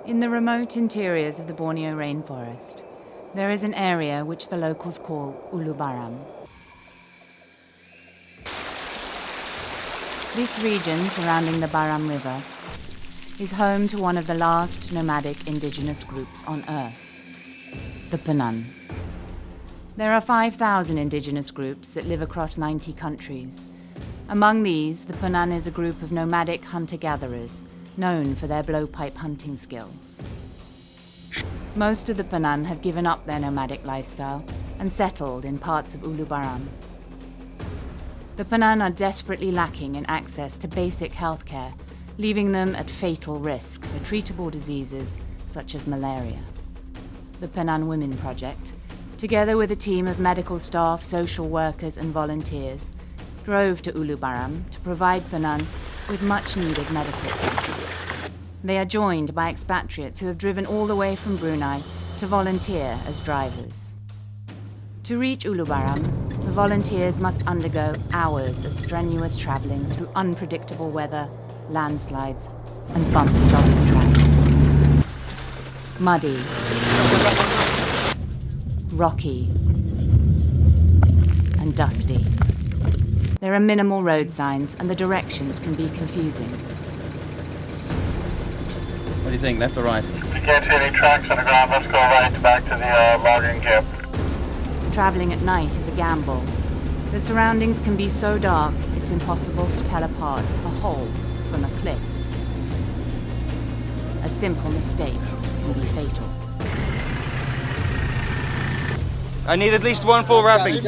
In the remote interiors of the Borneo rainforest, there is an area which the locals call Ulu Baram. This region surrounding the Baram River is home to one of the last nomadic indigenous groups on Earth, the Penan. There are 5,000 indigenous groups that live across 90 countries. Among these, the Penan is a group of nomadic hunter-gatherers known for their blowpipe hunting skills. Most of the Penan have given up their nomadic lifestyle and settled in parts of Ulu Baram. The Penan are desperately lacking in access to basic healthcare, leaving them at fatal risk for treatable diseases such as malaria. The Penan Women Project, together with a team of medical staff, social workers and volunteers, drove to Ulu Baram to provide Penan with much-needed medical care. They are joined by expatriates who have driven all the way from Brunei to volunteer as drivers. To reach Ulu Baram, the volunteers must undergo hours of strenuous travelling through unpredictable weather, landslides, and bumpy logging tracks. Muddy, rocky, and dusty. There are minimal road signs, and the directions can be confusing. What do you think, left or right? We can't see any tracks on the ground. Let's go right back to the logging camp. Travelling at night is a gamble. The surroundings can be so dark, it's impossible to tell apart a hole from a cliff. A simple mistake can be fatal. I need at least one full wrapping.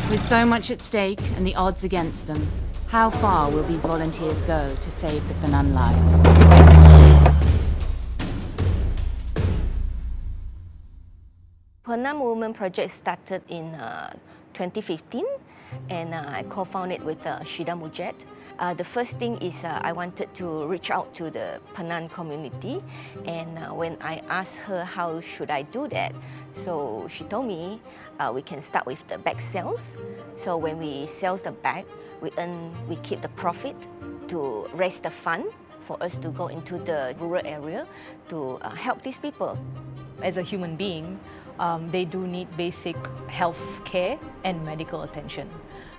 With so much at stake and the odds against them, how far will these volunteers go to save the Penan lives? Penan Women Project started in 2015, and I co-founded with Shida Mujed. The first thing is I wanted to reach out to the Penan community, and when I asked her how should I do that, so she told me we can start with the bag sales. So when we sell the bag, we keep the profit to raise the fund for us to go into the rural area to help these people. As a human being, they do need basic health care and medical attention.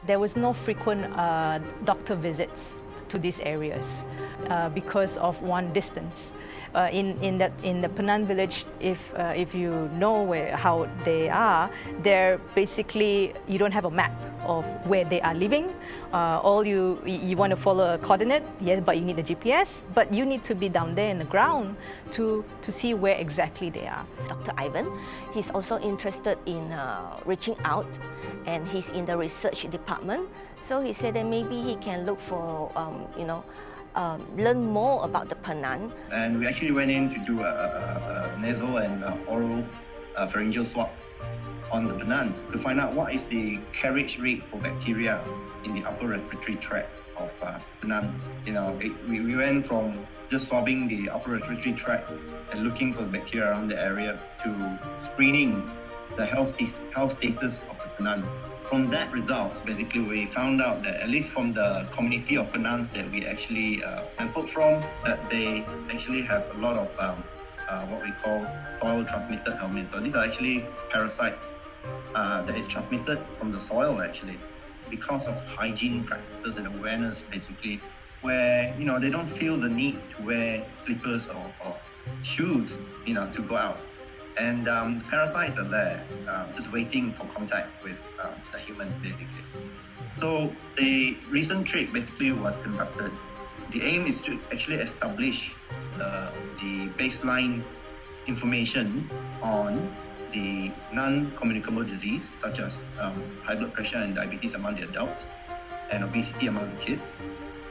There was no frequent doctor visits to these areas because of one, distance. In the Penan village, if you know how they are, they're basically, you don't have a map of where they are living. All you want to follow a coordinate, yes, but you need a GPS, but you need to be down there in the ground to see where exactly they are. Dr. Ivan, he's also interested in reaching out, and he's in the research department. So he said that maybe he can look for, learn more about the Penan. And we actually went in to do a nasal and oral pharyngeal swab on the Penans to find out what is the carriage rate for bacteria in the upper respiratory tract of Penans. We went from just swabbing the upper respiratory tract and looking for the bacteria around the area to screening the health status of the Penan. From that result, basically, we found out that at least from the community of Penans that we actually sampled from, that they actually have a lot of what we call soil-transmitted helminths. So these are actually parasites that is transmitted from the soil, actually, because of hygiene practices and awareness, basically, where they don't feel the need to wear slippers or shoes, to go out. And the parasites are there, just waiting for contact with the human, basically. So the recent trip basically was conducted. The aim is to actually establish the baseline information on the non-communicable disease, such as high blood pressure and diabetes among the adults, and obesity among the kids,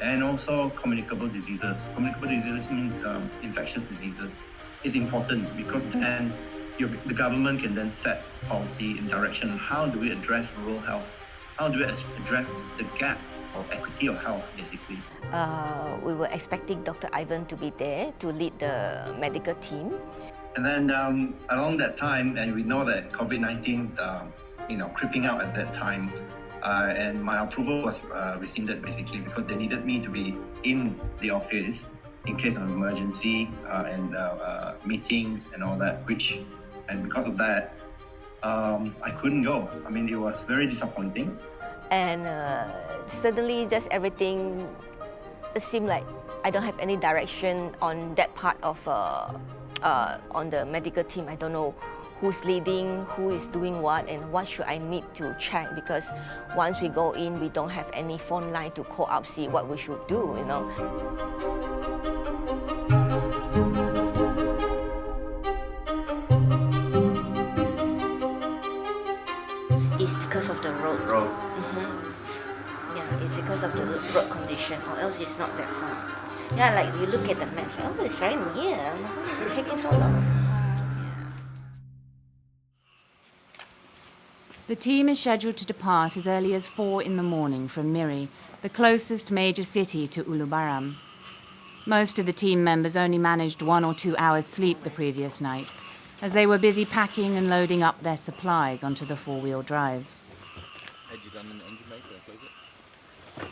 and also communicable diseases. Communicable diseases means infectious diseases. It's important because then the government can then set policy and direction on how do we address rural health, how do we address the gap of equity of health, basically. We were expecting Dr. Ivan to be there to lead the medical team. And then along that time, and we know that COVID-19 is creeping out at that time, And my approval was rescinded basically because they needed me to be in the office in case of emergency and meetings and all that, and because of that, I couldn't go. I mean, it was very disappointing. And suddenly just everything seemed like I don't have any direction on that part of on the medical team. I don't know who's leading, who is doing what, and what should I need to check, because once we go in, we don't have any phone line to call up, see what we should do, you know. It's because of the road. Yeah, it's because of the road condition, or else it's not that far. Yeah, like you look at the map, oh, it's very near. Why is it taking so long? The team is scheduled to depart as early as 4 in the morning from Miri, the closest major city to Ulu Baram. Most of the team members only managed 1 or 2 hours sleep the previous night, as they were busy packing and loading up their supplies onto the 4-wheel drives. Had you done an engine maker or close it?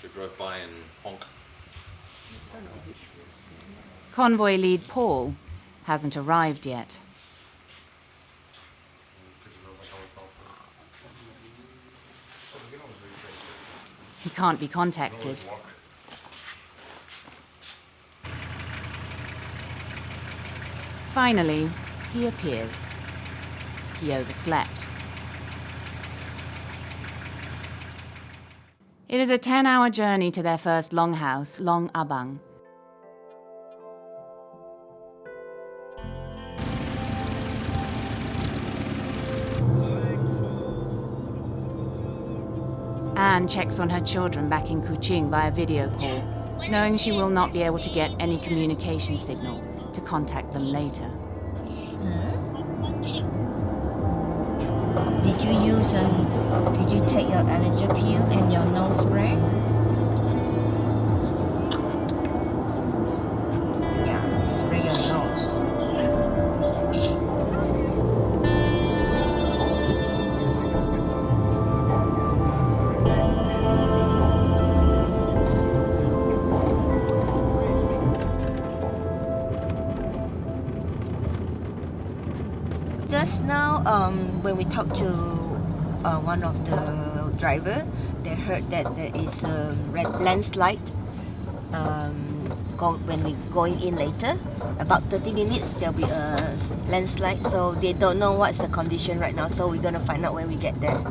They drove by and honk. Convoy lead Paul hasn't arrived yet. He can't be contacted. Finally, he appears. He overslept. It is a 10-hour journey to their first longhouse, Long Abang. Anne checks on her children back in Kuching via video call, knowing she will not be able to get any communication signal to contact them later. Did you take your allergy pill and your nose spray? Yeah, spray your nose. Just now, when we talked to one of the driver, they heard that there is a landslide when we going in later. About 30 minutes, there'll be a landslide, so they don't know what's the condition right now, so we're going to find out when we get there.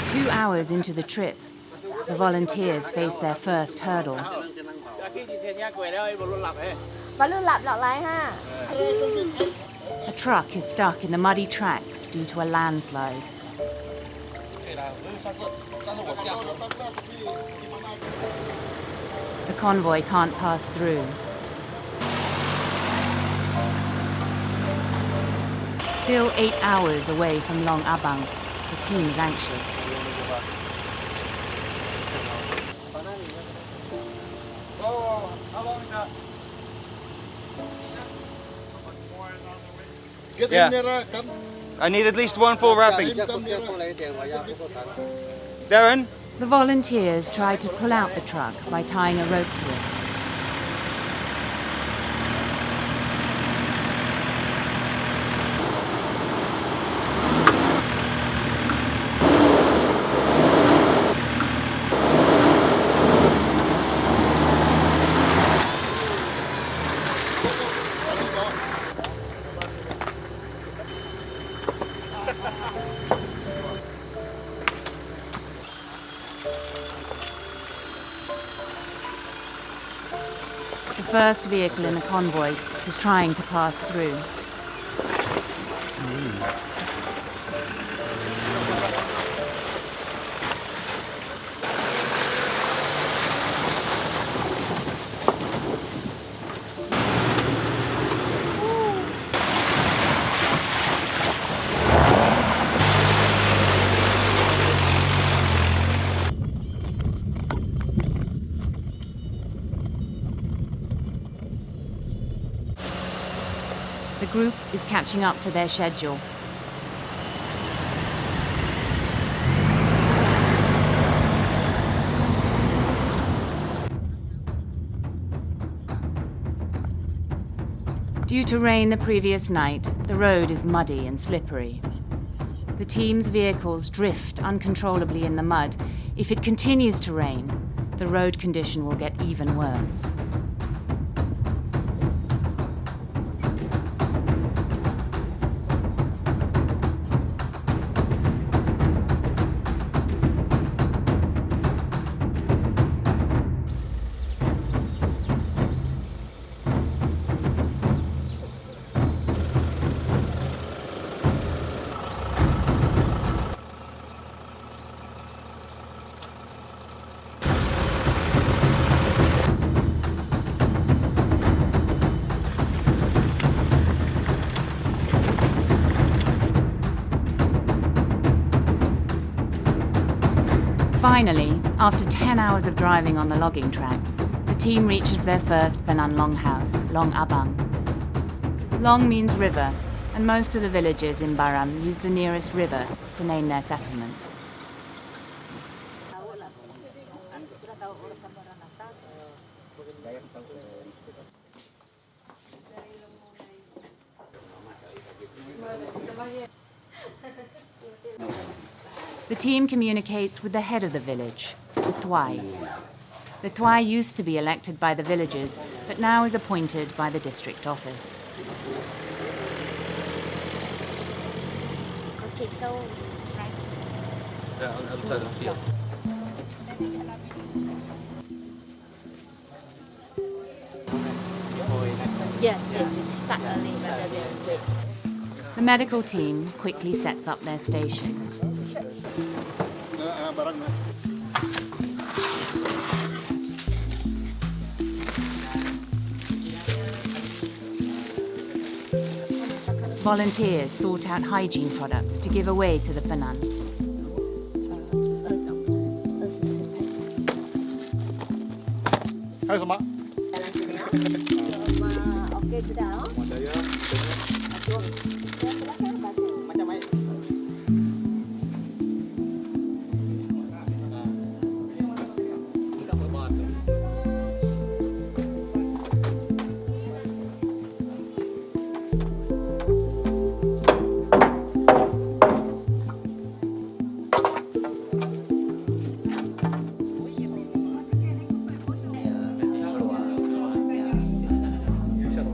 Two hours into the trip, the volunteers face their first hurdle. The truck is stuck in the muddy tracks due to a landslide. The convoy can't pass through. Still 8 hours away from Long Abang, the team is anxious. Yeah. I need at least one full wrapping. Darren? The volunteers try to pull out the truck by tying a rope to it. The first vehicle in the convoy is trying to pass through. The group is catching up to their schedule. Due to rain the previous night, the road is muddy and slippery. The team's vehicles drift uncontrollably in the mud. If it continues to rain, the road condition will get even worse. Finally, after 10 hours of driving on the logging track, the team reaches their first Penan longhouse, Long Abang. Long means river, and most of the villages in Baram use the nearest river to name their settlement. The team communicates with the head of the village, the Tuai. The Tuai used to be elected by the villagers, but now is appointed by the district office. Okay, so right. Yeah, on the other side of the field. Yes, it start early rather than wait. The medical team quickly sets up their station. Volunteers sort out hygiene products to give away to the Penan. Okey, sudah.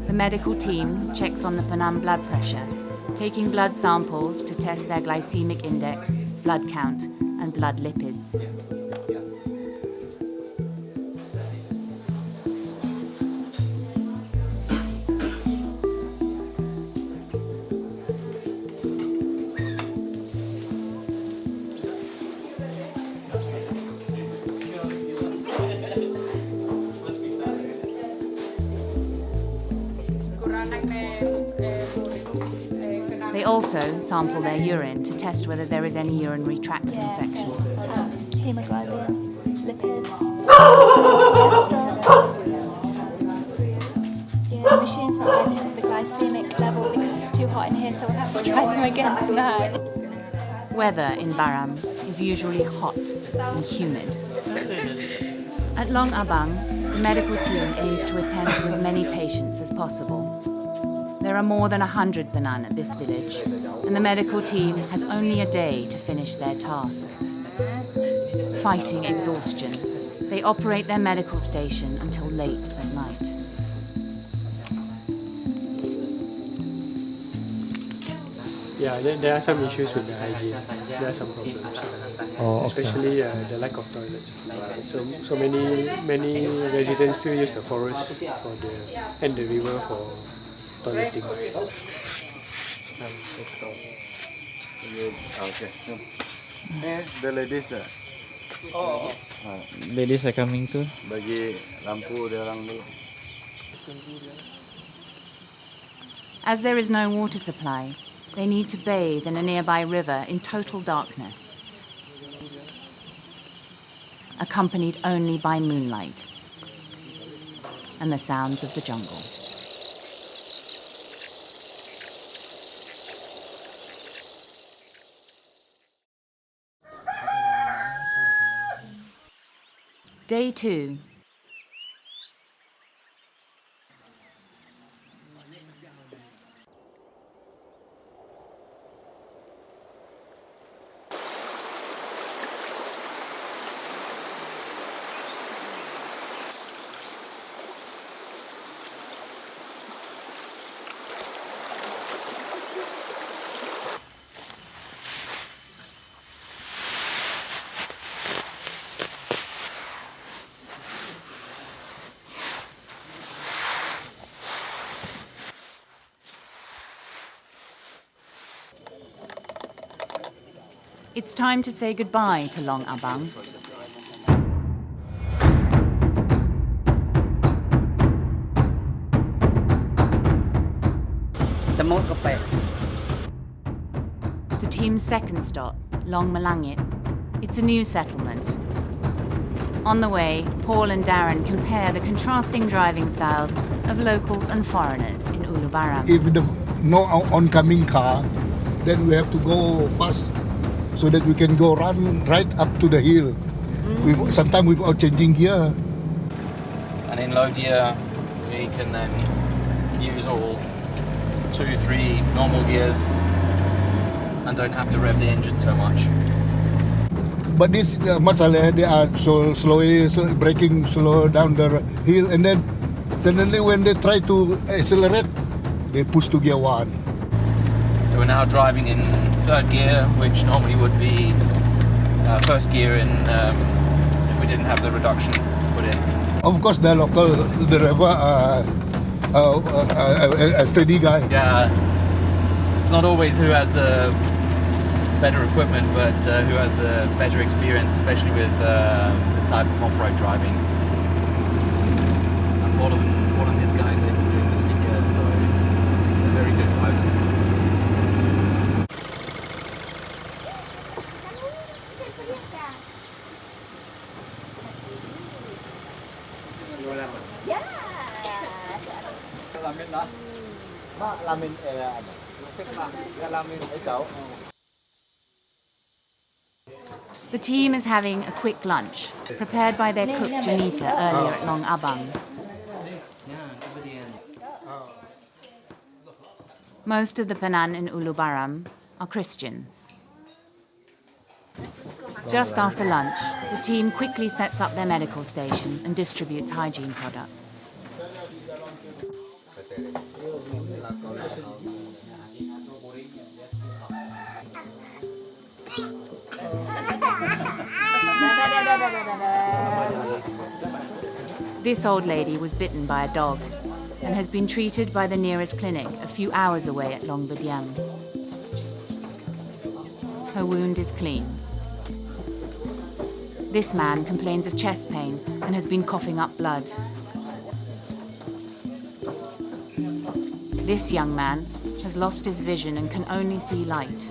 The medical team checks on the Penan blood pressure, taking blood samples to test their glycemic index, blood count, and blood lipids. They also sample their urine to test whether there is any urinary tract infection. Hemoglobin, lipids, cholesterol. Yeah, the machine's not going to test the glycemic level because it's too hot in here, so we'll have to try them again tonight. Weather in Baram is usually hot and humid. At Long Abang, the medical team aims to attend to as many patients as possible. There are more than 100 Penan at this village, and the medical team has only a day to finish their task. Fighting exhaustion, they operate their medical station until late at night. Yeah, there are some issues with the hygiene. There are some problems, especially the lack of toilets. So many residents still use the forest and the river for toileting. Okay. The ladies. Ladies are coming too. Bagi lampu dia orang dulu. As there is no water supply, they need to bathe in a nearby river in total darkness, accompanied only by moonlight and the sounds of the jungle. Day 2. It's time to say goodbye to Long Abang. The team's second stop, Long Malangit. It's a new settlement. On the way, Paul and Darren compare the contrasting driving styles of locals and foreigners in Ulu Baram. If the no oncoming car, then we have to go fast so that we can go run right up to the hill. Sometimes without changing gear. And in low gear, we can then use all 2-3 normal gears and don't have to rev the engine so much. But this masalah, they are so slowly braking slow down the hill, and then suddenly when they try to accelerate, they push to gear 1. So we're now driving in third gear, which normally would be first gear in if we didn't have the reduction put in. Of course, the local driver, a steady guy. Yeah, it's not always who has the better equipment, but who has the better experience, especially with this type of off-road driving. And all of these guys, they've been doing this for years, so they're very good drivers. The team is having a quick lunch, prepared by their cook Janita earlier at Long Abang. Most of the Penan in Ulu Baram are Christians. Just after lunch, the team quickly sets up their medical station and distributes hygiene products. This old lady was bitten by a dog and has been treated by the nearest clinic a few hours away at Long Badiam. Her wound is clean. This man complains of chest pain and has been coughing up blood. This young man has lost his vision and can only see light.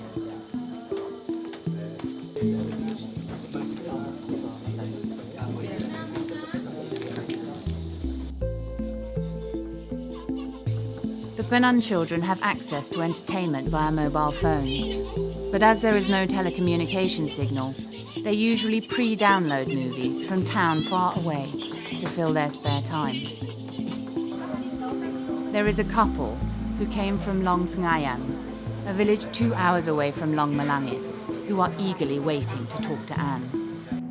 The Penan children have access to entertainment via mobile phones, but as there is no telecommunication signal, they usually pre-download movies from town far away to fill their spare time. There is a couple who came from Long Sengayan, a village 2 hours away from Long Malangit, who are eagerly waiting to talk to Anne.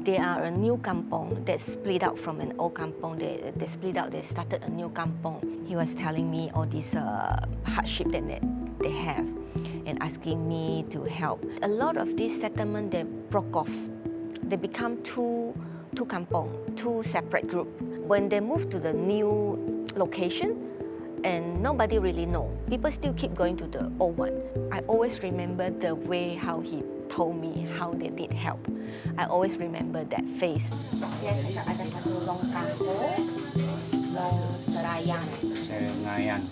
They are a new kampong that split out from an old kampong. They split out, they started a new kampong. He was telling me all this hardship that they have and asking me to help. A lot of this settlement, they broke off. They become two kampong, two separate groups. When they moved to the new location, and nobody really know. People still keep going to the old one. I always remember the way how he told me how they did help. I always remember that face. Dia cakap ada satu long kampung, long serayang. Serayang.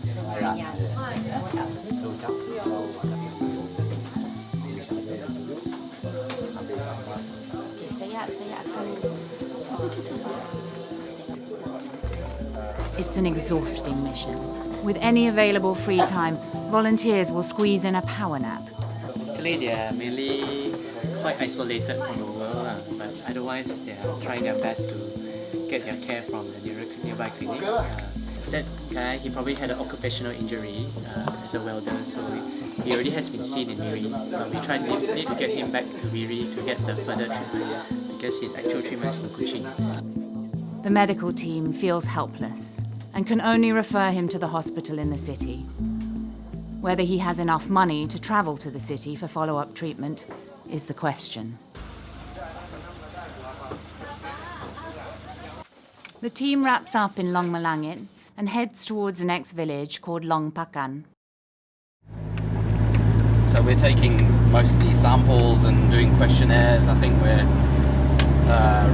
Saya akan. It's an exhausting mission. With any available free time, volunteers will squeeze in a power nap. Actually, they are mainly quite isolated from the world, but otherwise they are trying their best to get their care from the nearby clinic. That guy, he probably had an occupational injury as a welder, so he already has been seen in Miri. But we need to get him back to Miri to get the further treatment because his actual treatment is in Kuching. The medical team feels helpless and can only refer him to the hospital in the city. Whether he has enough money to travel to the city for follow-up treatment is the question. The team wraps up in Long Malangit and heads towards the next village called Long Pakan. So we're taking mostly samples and doing questionnaires. I think we're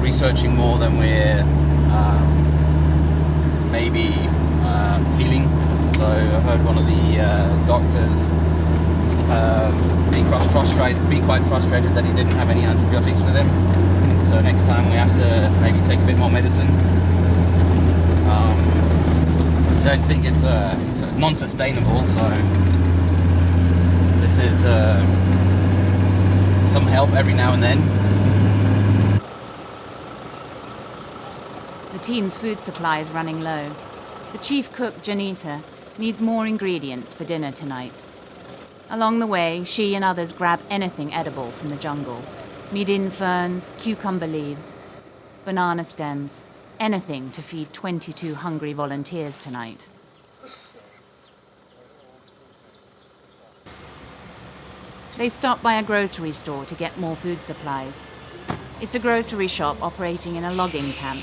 researching more than we're maybe healing. So I heard one of the doctors being quite frustrated that he didn't have any antibiotics with him. So next time we have to maybe take a bit more medicine. I don't think it's non-sustainable, so this is some help every now and then. The team's food supply is running low. The chief cook, Janita, needs more ingredients for dinner tonight. Along the way, she and others grab anything edible from the jungle. Midin ferns, cucumber leaves, banana stems, anything to feed 22 hungry volunteers tonight. They stop by a grocery store to get more food supplies. It's a grocery shop operating in a logging camp.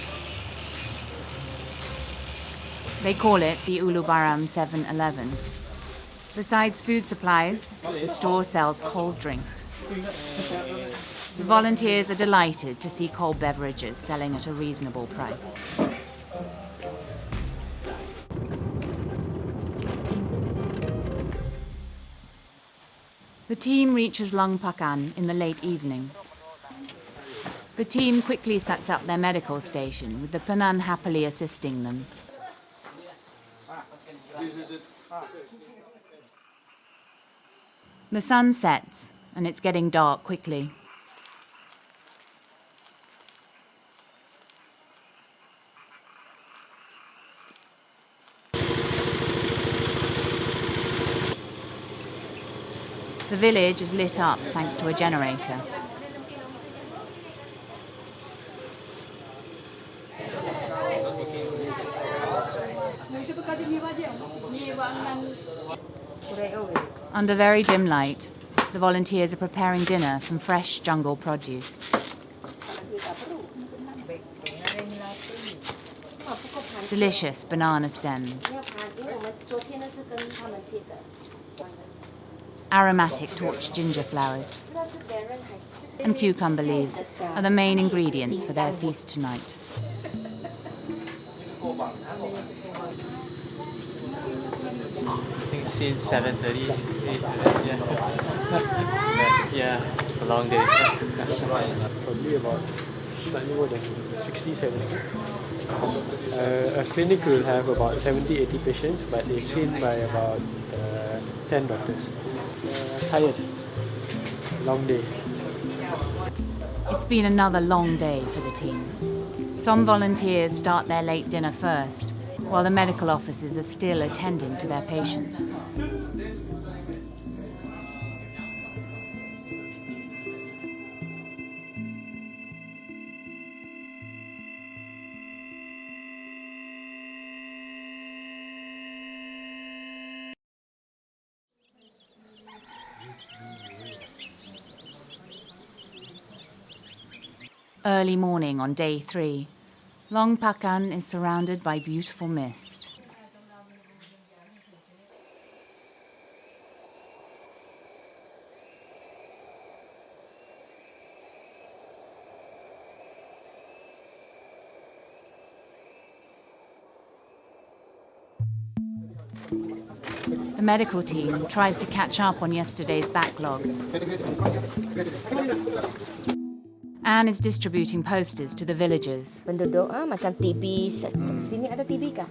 They call it the Ulu Baram 7-Eleven. Besides food supplies, the store sells cold drinks. The volunteers are delighted to see cold beverages selling at a reasonable price. The team reaches Long Pakan in the late evening. The team quickly sets up their medical station, with the Penan happily assisting them. The sun sets, and it's getting dark quickly. The village is lit up thanks to a generator. Under very dim light, the volunteers are preparing dinner from fresh jungle produce. Delicious banana stems, aromatic torched ginger flowers, and cucumber leaves are the main ingredients for their feast tonight. I think since 7:30, yeah, it's a long day. Probably about slightly more than 60, 70. A clinic will have about 70, 80 patients, but it's seen by about 10 doctors. Tired. Long day. It's been another long day for the team. Some volunteers start their late dinner first, while the medical officers are still attending to their patients. Early morning on day 3. Long Pakan is surrounded by beautiful mist. The medical team tries to catch up on yesterday's backlog. Anne is distributing posters to the villagers. Penduduk macam TB, sini ada TB kah?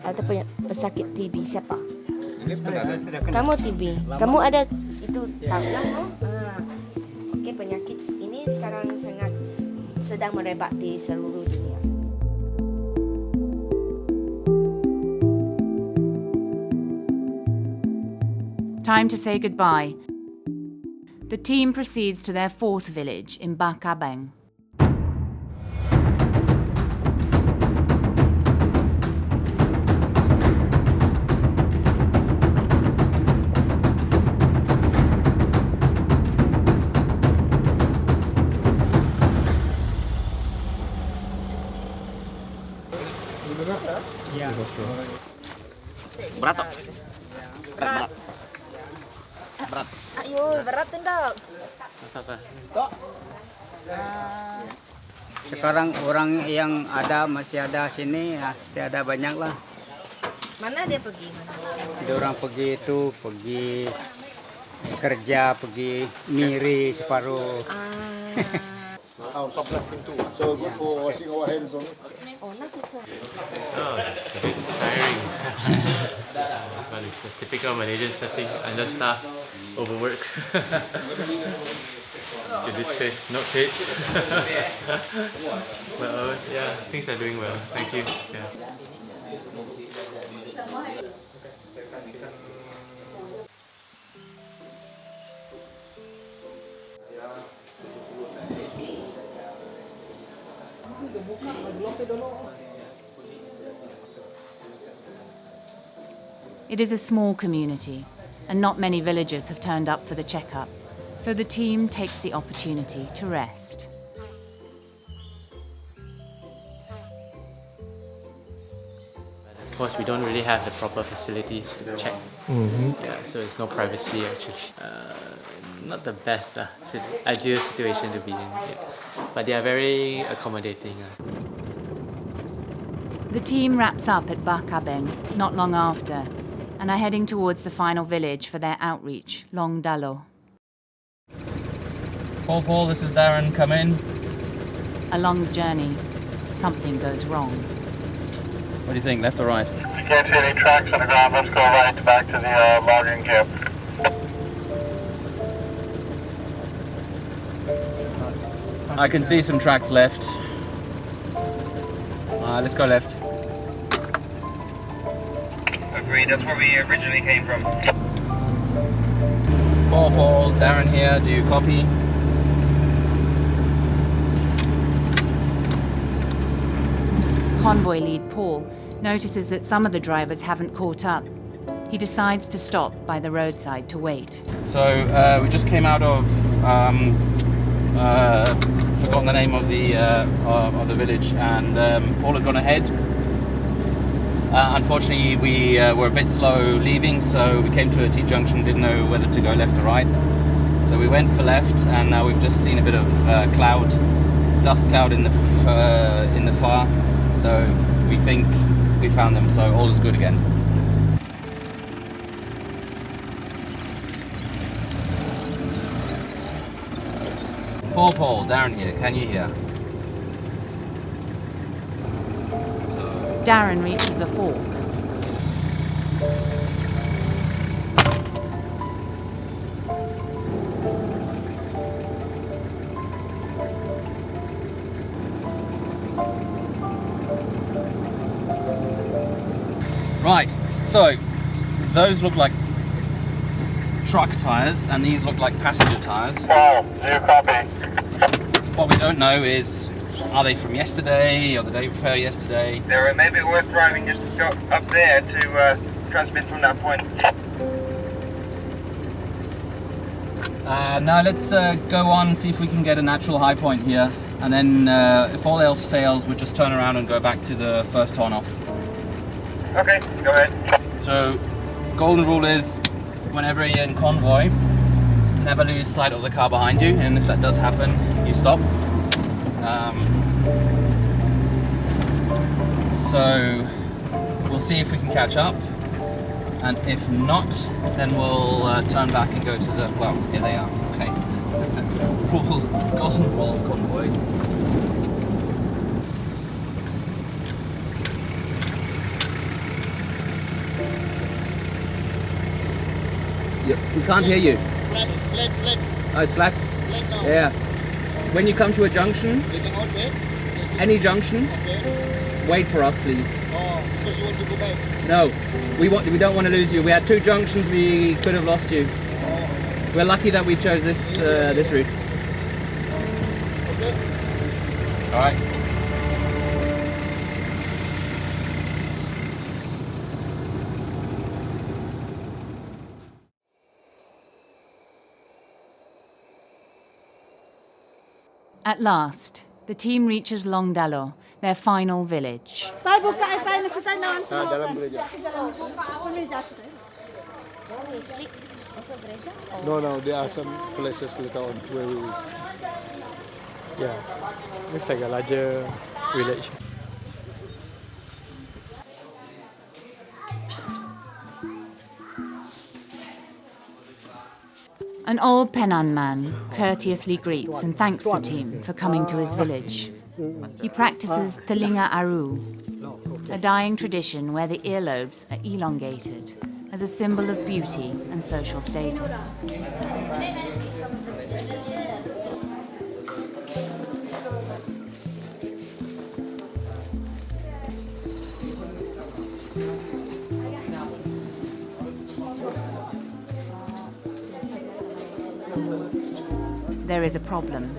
Ada pesakit TB siapa? Kamu TB. Kamu ada itu tahu lah. Okey, penyakit ini sekarang sangat sedang merebak di seluruh dunia. Time to say goodbye. The team proceeds to their fourth village in Ba Kabeng. Berat tak? Berat. Berat. Ayo, berat tu dok. Apa? Sekarang orang yang ada masih ada sini, masih ada banyak lah. Mana dia pergi? Dia orang pergi itu, pergi kerja, pergi miri separuh. 14 pintu. So good for washing our hands only. Oh, nasi so. Oh, it's a bit tiring. But it's a typical Malaysian setting. Understaffed, overwork. In this case, not paid. But yeah, things are doing well. Thank you. Yeah. It is a small community, and not many villagers have turned up for the checkup, so the team takes the opportunity to rest. Of course, we don't really have the proper facilities to check. Yeah, so it's no privacy actually. Not the best ideal situation to be in. Yeah. But they are very accommodating. The team wraps up at Ba Kabeng not long after, and are heading towards the final village for their outreach, Long Dalo. Paul, this is Darren. Come in. Along the journey, something goes wrong. What do you think, left or right? Can't see any tracks on the ground. Let's go right back to the logging camp. I can see some tracks left. Let's go left. Agreed, that's where we originally came from. Paul, Darren here. Do you copy? Convoy lead Paul notices that some of the drivers haven't caught up. He decides to stop by the roadside to wait. So we just came out of forgotten the name of the village, and Paul had gone ahead. Unfortunately, we were a bit slow leaving, so we came to a T-junction, didn't know whether to go left or right. So we went for left, and now we've just seen a bit of dust cloud in the far. So we think we found them, so all is good again. Paul, Darren here, can you hear? Darren reaches a fork. Right, so those look like truck tires and these look like passenger tires. Paul, do you copy? What we don't know is, are they from yesterday or the day before yesterday? There may be worth driving just to go up there to transmit from that point. No, let's go on and see if we can get a natural high point here, and then if all else fails, we'll just turn around and go back to the first turn off. Okay, go ahead. So, golden rule is, whenever you're in convoy, never lose sight of the car behind you, and if that does happen, you stop. So we'll see if we can catch up, and if not, then we'll turn back and go to the, well, here they are, okay. Golden rule of convoy. Yep, we can't hear you. Flat. Oh, it's flat? Flat now. Yeah. When you come to a junction, They cannot wait. any junction, Okay. wait for us, please. Oh, so because you want to go back. No, we don't want to lose you. We had 2 junctions, we could have lost you. We're lucky that we chose this route. Okay. All right. At last, the team reaches Longdalo, their final village. No, there are some places later on where we... Yeah, looks like a larger village. An old Penan man courteously greets and thanks the team for coming to his village. He practices Telinga Aru, a dying tradition where the earlobes are elongated as a symbol of beauty and social status. There is a problem.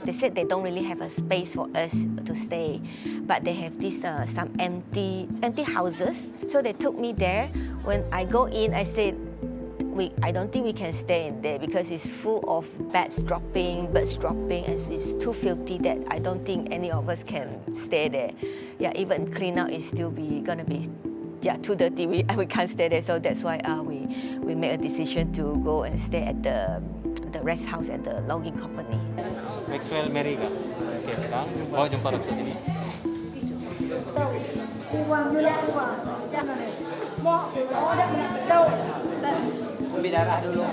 They said they don't really have a space for us to stay, but they have this some empty houses. So they took me there. When I go in, I said, I don't think we can stay in there because it's full of bats dropping, birds dropping, and it's too filthy that I don't think any of us can stay there. Yeah, even clean out is still gonna be too dirty. We can't stay there. So that's why we made a decision to go and stay at the rest house at the logging company. Maxwell Meriga. Oke, Kang. Mau jumpa dokter sini. Ambil darah dulu.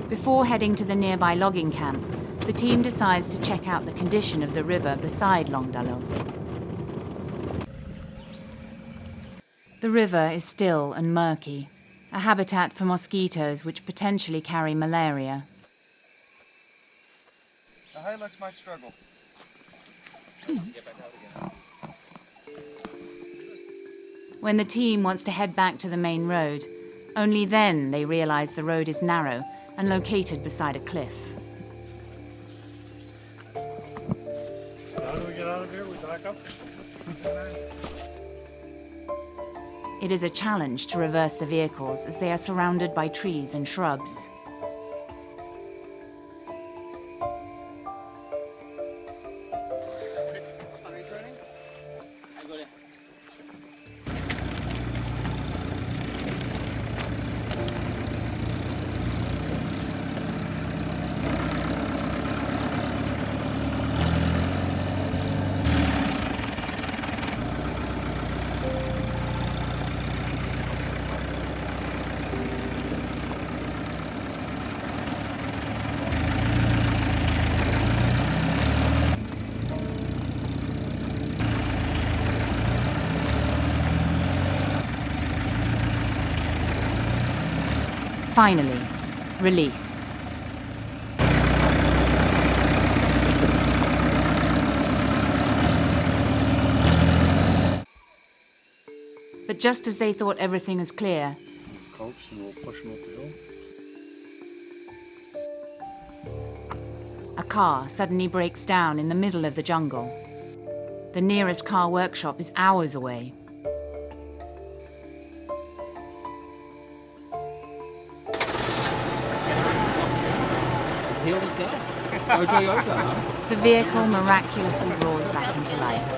Before heading to the nearby logging camp, the team decides to check out the condition of the river beside Longdalo. The river is still and murky, a habitat for mosquitoes which potentially carry malaria. The highlights might struggle. When the team wants to head back to the main road, only then they realize the road is narrow and located beside a cliff. How do we get out of here? We back up? It is a challenge to reverse the vehicles as they are surrounded by trees and shrubs. Finally, release. But just as they thought everything is clear, a car suddenly breaks down in the middle of the jungle. The nearest car workshop is hours away. The vehicle miraculously roars back into life.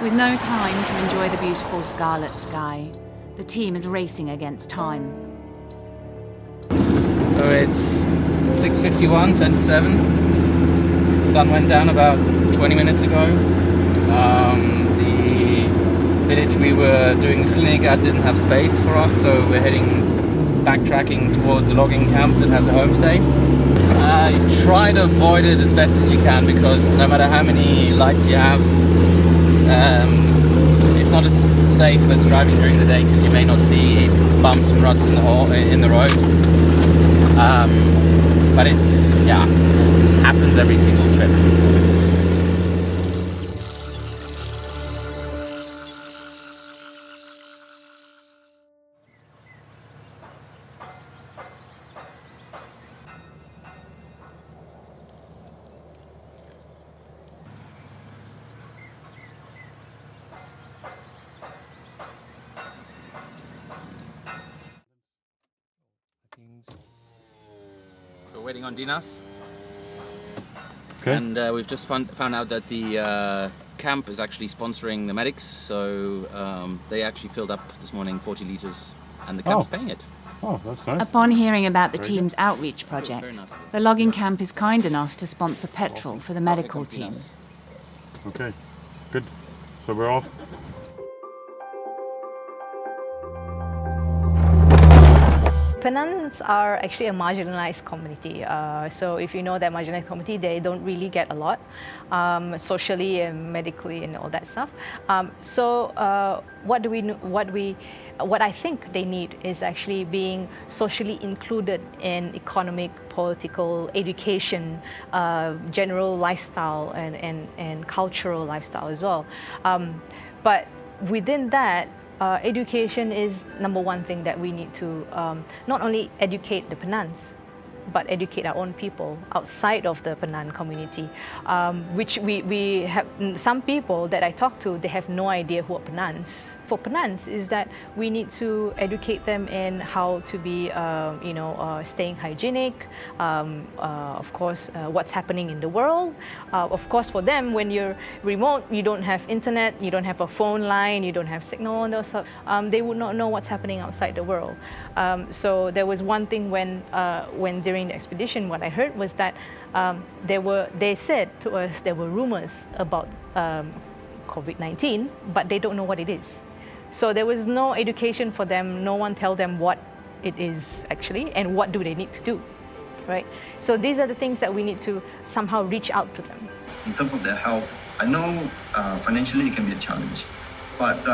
With no time to enjoy the beautiful scarlet sky, the team is racing against time. So it's 6:51, 10 to 7. Sun went down about 20 minutes ago. The village we were doing the clinic, I didn't have space for us, so we're backtracking towards a logging camp that has a homestay. You try to avoid it as best as you can, because no matter how many lights you have, it's not as safe as driving during the day, because you may not see bumps and ruts in the road. But it's, yeah, happens every single trip. So we're waiting on Dinas. Okay. And we've just found out that the camp is actually sponsoring the medics, so they actually filled up this morning 40 litres, and the camp's paying it. Oh, that's nice. Upon hearing about the Very team's good. outreach project, the logging camp is kind enough to sponsor petrol for the medical team. Okay, good. So we're off. Penans are actually a marginalized community. So if you know that marginalized community, they don't really get a lot socially and medically and all that stuff. What I think they need is actually being socially included in economic, political, education, general lifestyle and cultural lifestyle as well. But within that, education is number one thing that we need to not only educate the Penans, but educate our own people outside of the Penan community, which we have some people that I talk to, they have no idea who are Penans. For Penans is that we need to educate them in how to be, staying hygienic, of course, what's happening in the world. Of course, for them, when you're remote, you don't have internet, you don't have a phone line, you don't have signal, and those, they would not know what's happening outside the world. So there was one thing when during the expedition, what I heard was that they said to us there were rumors about COVID-19, but they don't know what it is. So there was no education for them, no one tell them what it is actually and what do they need to do, right? So these are the things that we need to somehow reach out to them. In terms of their health, I know financially it can be a challenge, but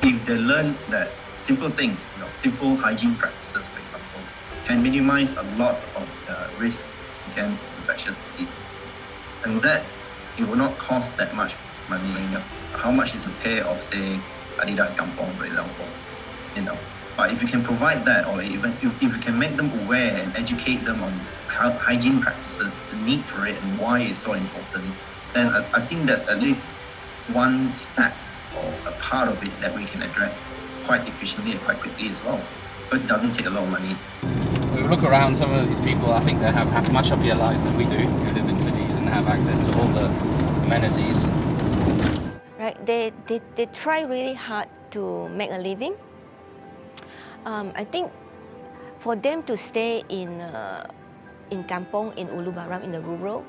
if they learn that simple things, simple hygiene practices, for example, can minimize a lot of the risk against infectious disease. And that it will not cost that much money. How much is a pair of, say, Adidas Kampong, for example? But if you can provide that, or even if you can make them aware and educate them on how hygiene practices, the need for it, and why it's so important, then I think that's at least one step or a part of it that we can address quite efficiently and quite quickly as well, because it doesn't take a lot of money. We look around, some of these people, I think they have much happier lives than we do, who live in cities and have access to all the amenities. Right, they try really hard to make a living. I think for them to stay in Kampong, in Ulu Baram, in the rural,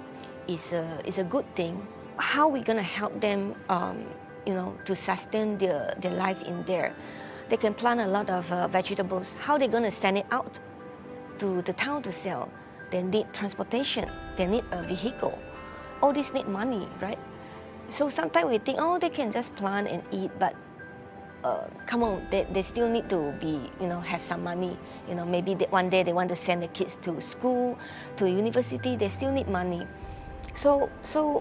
is a good thing. How are we gonna help them, to sustain their life in there? They can plant a lot of vegetables. How are they gonna send it out to the town to sell? They need transportation. They need a vehicle. All these need money, right? So sometimes we think, oh, they can just plant and eat, but come on, they still need to be, have some money. Maybe one day they want to send the kids to school, to university. They still need money. So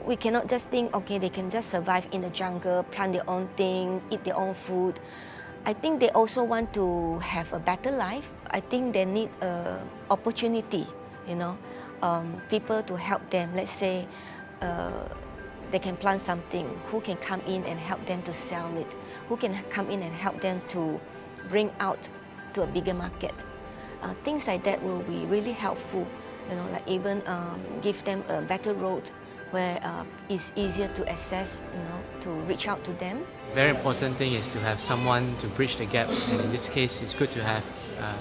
we cannot just think, okay, they can just survive in the jungle, plant their own thing, eat their own food. I think they also want to have a better life. I think they need opportunity, people to help them. Let's say they can plant something, who can come in and help them to sell it, who can come in and help them to bring out to a bigger market. Things like that will be really helpful, like even give them a better road where it's easier to access, to reach out to them. Very important thing is to have someone to bridge the gap, and in this case it's good to have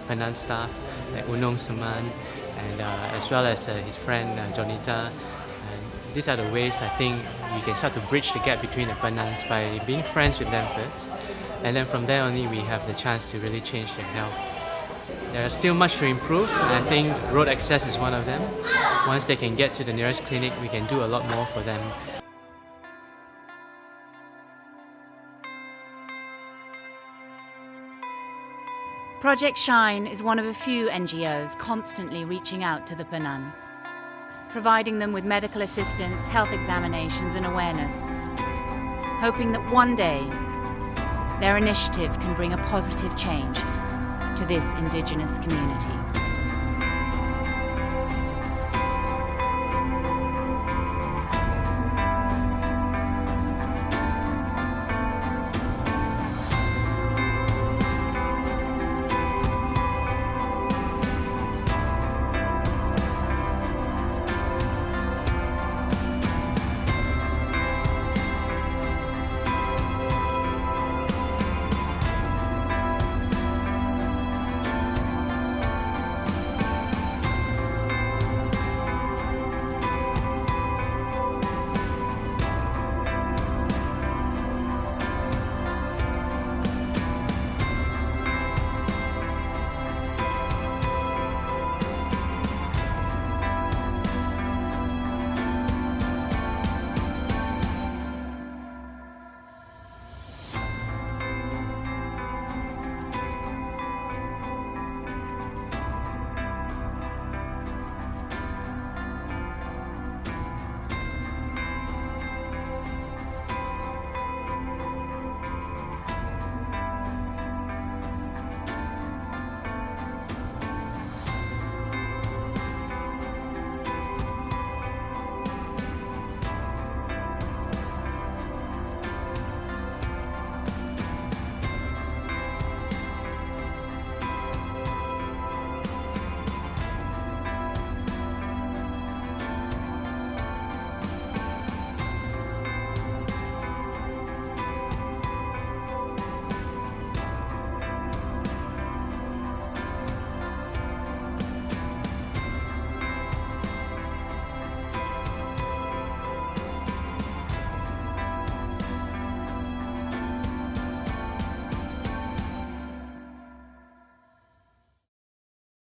Penan staff like Unong Saman and as well as his friend Jonita. And these are the ways I think we can start to bridge the gap between the Penans by being friends with them first, and then from there only we have the chance to really change their health. There's still much to improve, and I think road access is one of them. Once they can get to the nearest clinic, we can do a lot more for them. Project Shine is one of a few NGOs constantly reaching out to the Penan, providing them with medical assistance, health examinations and awareness, hoping that one day their initiative can bring a positive change to this indigenous community.